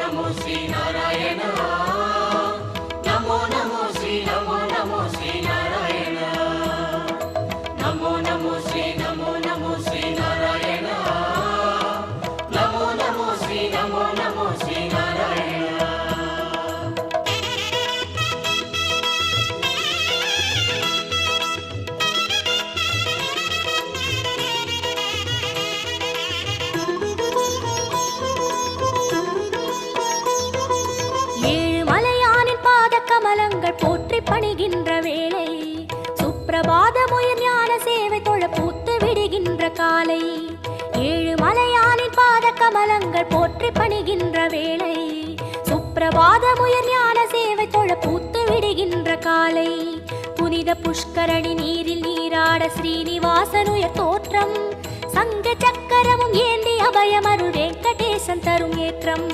नमो श्री नारायण नमो नमो श्री नारायण नमो नमो श्री नारायण नमो नमो श्री नारायण போற்றி பணிகின்ற வேளை சுப்பிரபாதமுயர் ஞான சேவை தொழ பூத்து விடுகின்ற காலை ஏழு மலையானின் பாத கமலங்கள் போற்றி பணிகின்ற வேளை சுப்பிரபாதமுயர் ஞான சேவை தொழ பூத்து விடுகின்ற காலை புனித புஷ்கரணி நீரில் நீராட ஸ்ரீனிவாசனுயர் தோற்றம் சங்க சக்கரமும் ஏந்தி அபயமருள் வெங்கடேசன் தரும் ஏற்றம்